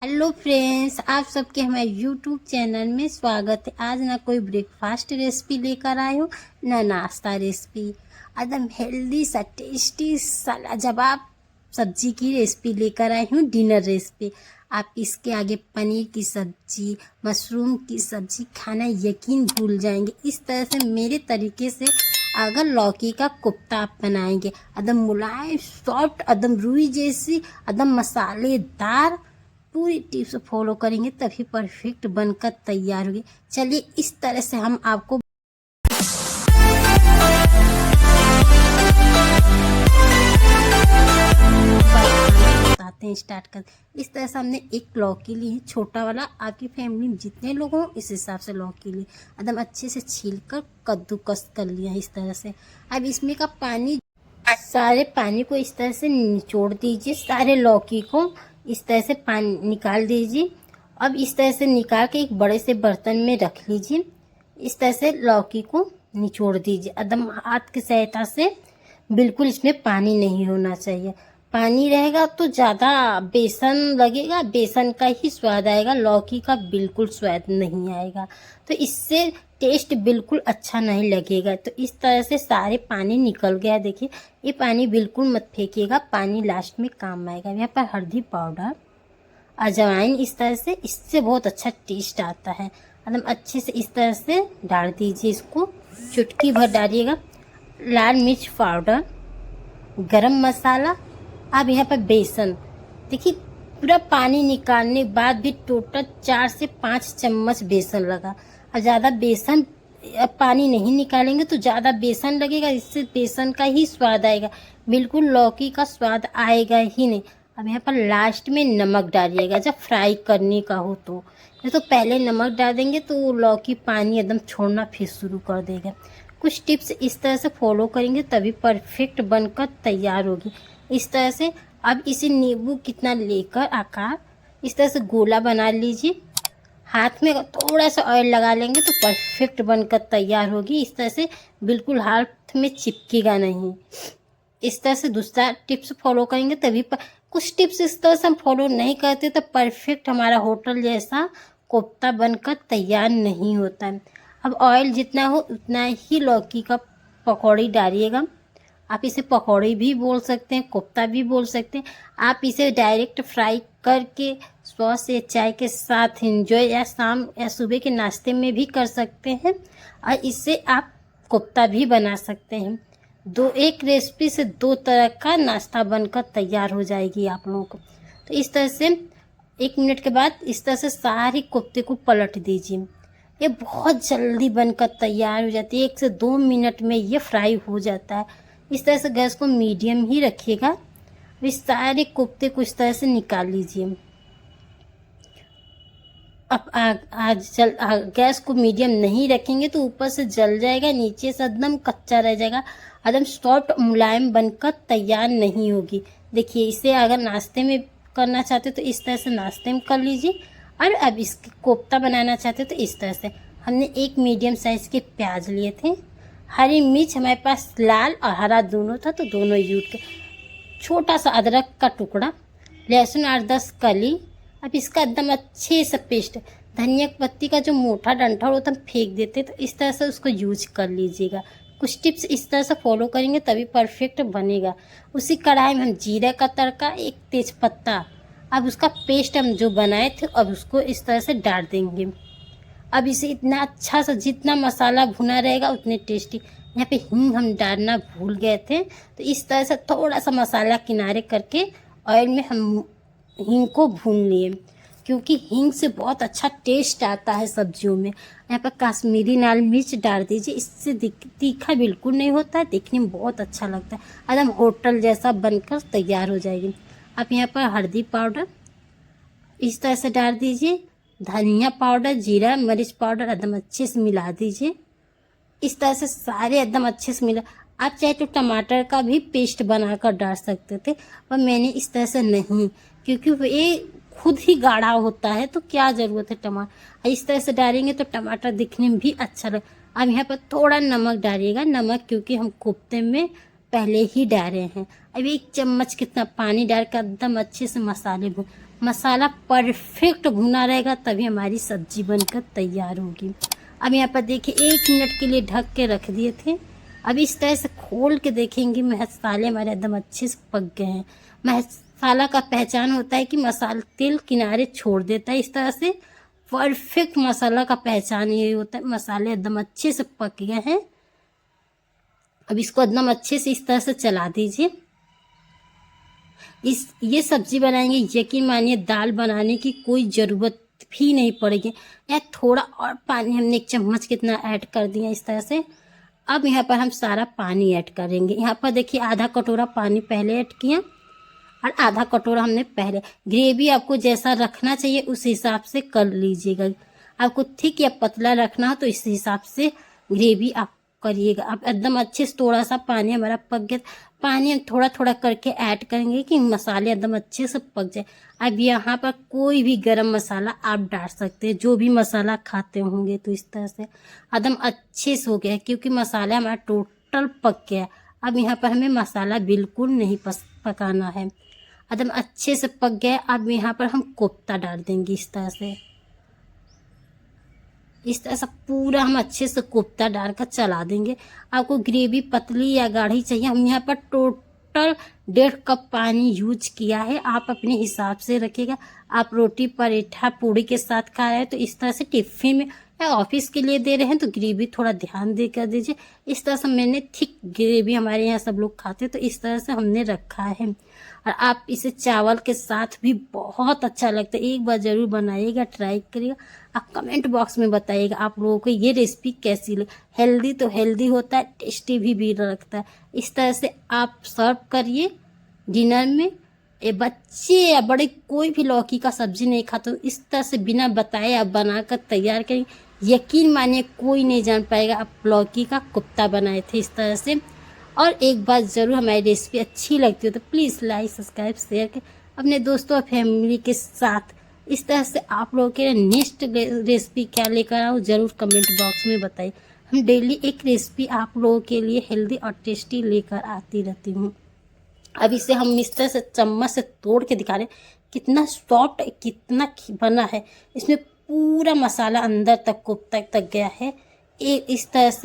Hello friends, आप सबके हमारे यूट्यूब चैनल में स्वागत है। आज ना कोई ब्रेकफास्ट रेसिपी लेकर आई हूँ, ना नाश्ता रेसिपी। एकदम हेल्दी सा टेस्टी सा लाजवाब सब्जी की रेसिपी लेकर आई हूँ, डिनर रेसिपी। आप इसके आगे पनीर की सब्जी, मशरूम की सब्जी खाना यकीन भूल जाएंगे। इस तरह से मेरे तरीके से अगर लौकी का कोफ्ता आप बनाएंगे, एकदम मुलायम सॉफ्ट, एकदम रुई जैसी, एकदम मसालेदार, पूरी टिप्स फॉलो करेंगे तभी परफेक्ट बनकर तैयार होगी। चलिए इस तरह से हम आपको बताते हैं, स्टार्ट कर। इस तरह से हमने एक लौकी ली है, छोटा वाला। आपकी फैमिली में जितने लोग हों इस हिसाब से लौकी ली। एकदम अच्छे से छील कर कद्दूकस कर लिया है इस तरह से। अब इसमें का पानी, सारे पानी को इस तरह से निचोड़ दीजिए। सारे लौकी को इस तरह से पानी निकाल दीजिए। अब इस तरह से निकाल के एक बड़े से बर्तन में रख लीजिए। इस तरह से लौकी को निचोड़ दीजिए एकदम हाथ की सहायता से। बिल्कुल इसमें पानी नहीं होना चाहिए। पानी रहेगा तो ज़्यादा बेसन लगेगा, बेसन का ही स्वाद आएगा, लौकी का बिल्कुल स्वाद नहीं आएगा। तो इससे टेस्ट बिल्कुल अच्छा नहीं लगेगा। तो इस तरह से सारे पानी निकल गया। देखिए, ये पानी बिल्कुल मत फेंकिएगा, पानी लास्ट में काम आएगा। यहाँ पर हल्दी पाउडर, अजवाइन, इस तरह से इससे बहुत अच्छा टेस्ट आता है। एकदम अच्छे से इस तरह से डाल दीजिए। इसको चुटकी भर डालिएगा। लाल मिर्च पाउडर, गरम मसाला। अब यहाँ पर बेसन, देखिए पूरा पानी निकालने के बाद भी टोटल 4 से 5 चम्मच बेसन लगा। और ज़्यादा बेसन, पानी नहीं निकालेंगे तो ज़्यादा बेसन लगेगा, इससे बेसन का ही स्वाद आएगा, बिल्कुल लौकी का स्वाद आएगा ही नहीं। अब यहाँ पर लास्ट में नमक डालिएगा जब फ्राई करने का हो तो। नहीं तो पहले नमक डाल देंगे तो लौकी पानी एकदम छोड़ना फिर शुरू कर देगा। कुछ टिप्स इस तरह से फॉलो करेंगे तभी परफेक्ट बनकर तैयार होगी। इस तरह से अब इसे नींबू कितना लेकर आकार इस तरह से गोला बना लीजिए। हाथ में थोड़ा सा ऑयल लगा लेंगे तो परफेक्ट बनकर तैयार होगी। इस तरह से बिल्कुल हाथ में चिपकेगा नहीं। इस तरह से दूसरा टिप्स फॉलो करेंगे तभी कुछ टिप्स इस तरह से हम फॉलो नहीं करते तो परफेक्ट हमारा होटल जैसा कोफ्ता बनकर तैयार नहीं होता है। अब ऑयल जितना हो उतना ही लौकी का पकौड़ी डालिएगा। आप इसे पकौड़ी भी बोल सकते हैं, कोफ्ता भी बोल सकते हैं। आप इसे डायरेक्ट फ्राई करके सॉस या चाय के साथ एंजॉय, या शाम या सुबह के नाश्ते में भी कर सकते हैं। और इससे आप कोफ्ता भी बना सकते हैं। एक रेसिपी से 2 तरह का नाश्ता बनकर तैयार हो जाएगी आप लोगों को। तो इस तरह से 1 मिनट के बाद इस तरह से सारी कोफ्ते को पलट दीजिए। ये बहुत जल्दी बनकर तैयार हो जाती है, 1 से 2 मिनट में ये फ्राई हो जाता है। इस तरह से गैस को मीडियम ही रखिएगा। इस सारे कोफ्ते को इस तरह से निकाल लीजिए। अब गैस को मीडियम नहीं रखेंगे तो ऊपर से जल जाएगा, नीचे से एकदम कच्चा रह जाएगा, एकदम सॉफ्ट मुलायम बनकर तैयार नहीं होगी। देखिए, इसे अगर नाश्ते में करना चाहते तो इस तरह से नाश्ते में कर लीजिए। और अब इसके कोफ्ता बनाना चाहते तो इस तरह से। हमने 1 मीडियम साइज़ के प्याज लिए थे, हरी मिर्च हमारे पास लाल और हरा दोनों था तो दोनों यूज के, छोटा सा अदरक का टुकड़ा, लहसुन 8-10 कली। अब इसका एकदम अच्छे से पेस्ट, धनिया पत्ती का जो मोटा डंठल होता हम फेंक देते तो इस तरह से उसको यूज कर लीजिएगा। कुछ टिप्स इस तरह से फॉलो करेंगे तभी परफेक्ट बनेगा। उसी कढ़ाई में हम जीरा का तड़का, 1 तेज़पत्ता, अब उसका पेस्ट हम जो बनाए थे अब उसको इस तरह से डाल देंगे। अब इसे इतना अच्छा सा, जितना मसाला भुना रहेगा उतने टेस्टी। यहाँ पे हींग हम डालना भूल गए थे तो इस तरह से थोड़ा सा मसाला किनारे करके ऑयल में हम हींग को भून लिए, क्योंकि हींग से बहुत अच्छा टेस्ट आता है सब्जियों में। यहाँ पर कश्मीरी लाल मिर्च डाल दीजिए, इससे तीखा बिल्कुल नहीं होता है, देखने में बहुत अच्छा लगता है, एकदम होटल जैसा बनकर तैयार हो जाएगी। अब यहाँ पर हल्दी पाउडर इस तरह से डाल दीजिए, धनिया पाउडर, जीरा मिर्च पाउडर एकदम अच्छे से मिला दीजिए। इस तरह से सारे एकदम अच्छे से मिला। आप चाहे तो टमाटर का भी पेस्ट बनाकर डाल सकते थे, पर मैंने इस तरह से नहीं, क्योंकि ये खुद ही गाढ़ा होता है तो क्या ज़रूरत है टमाटर। इस तरह से डालेंगे तो टमाटर दिखने में भी अच्छा लगे। अब यहाँ पर थोड़ा नमक डालिएगा, नमक क्योंकि हम कोफ्ते में पहले ही डाले हैं। अब 1 चम्मच कितना पानी डाल कर एकदम अच्छे से मसाले मसाला परफेक्ट भुना रहेगा तभी हमारी सब्जी बनकर तैयार होगी। अब यहाँ पर देखिए 1 मिनट के लिए ढक के रख दिए थे। अब इस तरह से खोल के देखेंगे मसाले हमारे एकदम अच्छे से पक गए हैं। मसाला का पहचान होता है कि मसाला तेल किनारे छोड़ देता है, इस तरह से परफेक्ट मसाला का पहचान ये होता है। मसाले एकदम अच्छे से पक गए हैं। अब इसको एकदम अच्छे से इस तरह से चला दीजिए। ये सब्जी बनाएंगे, यकीन मानिए दाल बनाने की कोई ज़रूरत भी नहीं पड़ेगी। या थोड़ा और पानी हमने 1 चम्मच कितना ऐड कर दिया इस तरह से। अब यहाँ पर हम सारा पानी ऐड करेंगे। यहाँ पर देखिए आधा कटोरा पानी पहले ऐड किया और आधा कटोरा हमने पहले। ग्रेवी आपको जैसा रखना चाहिए उस हिसाब से कर लीजिएगा। आपको थिक या पतला रखना हो तो इस हिसाब से ग्रेवी आप करिएगा। अब एकदम अच्छे से थोड़ा सा पानी हमारा पक गया, पानी हम थोड़ा थोड़ा करके ऐड करेंगे कि मसाले एकदम अच्छे से पक जाए। अब यहाँ पर कोई भी गरम मसाला आप डाल सकते हैं, जो भी मसाला खाते होंगे। तो इस तरह से एकदम अच्छे से हो गया क्योंकि मसाला हमारा टोटल पक गया। अब यहाँ पर हमें मसाला बिल्कुल नहीं पकाना है, एकदम अच्छे से पक गया। अब यहाँ पर हम कोफ्ता डाल देंगे इस तरह से। इस तरह से पूरा हम अच्छे से कोफ्ता डालकर चला देंगे। आपको ग्रेवी पतली या गाढ़ी चाहिए। हम यहाँ पर टोटल 1.5 कप पानी यूज किया है, आप अपने हिसाब से रखिएगा। आप रोटी पराठा पूड़ी के साथ खा रहे हैं तो इस तरह से टिफ़िन में या ऑफिस के लिए दे रहे हैं तो ग्रेवी थोड़ा ध्यान दे कर दीजिए। इस तरह से मैंने थिक ग्रेवी, हमारे यहाँ सब लोग खाते हैं तो इस तरह से हमने रखा है। और आप इसे चावल के साथ भी बहुत अच्छा लगता है। एक बार ज़रूर बनाइएगा, ट्राई करिएगा। आप कमेंट बॉक्स में बताइएगा आप लोगों को ये रेसिपी कैसी लगी। हेल्दी तो हेल्दी होता है, टेस्टी भी लगता है। इस तरह से आप सर्व करिए डिनर में। ये बच्चे या बड़े कोई भी लौकी का सब्जी नहीं खाता तो इस तरह से बिना बताए आप बनाकर तैयार करेंगे, यकीन मानिए कोई नहीं जान पाएगा आप लौकी का कोफ्ता बनाए थे इस तरह से। और एक बात ज़रूर, हमारी रेसिपी अच्छी लगती हो तो प्लीज़ लाइक सब्सक्राइब शेयर करें अपने दोस्तों और फैमिली के साथ। इस तरह से आप लोगों के नेक्स्ट रेसिपी क्या लेकर आऊँ ज़रूर कमेंट बॉक्स में बताइए। हम डेली एक रेसिपी आप लोगों के लिए हेल्दी और टेस्टी लेकर आती रहती हूँ। अब इसे हम इस तरह से चम्मच से तोड़ के दिखा रहे हैं कितना सॉफ्ट, कितना बना है। इसमें पूरा मसाला अंदर तक कोफ्ता तक गया है। इस तरह से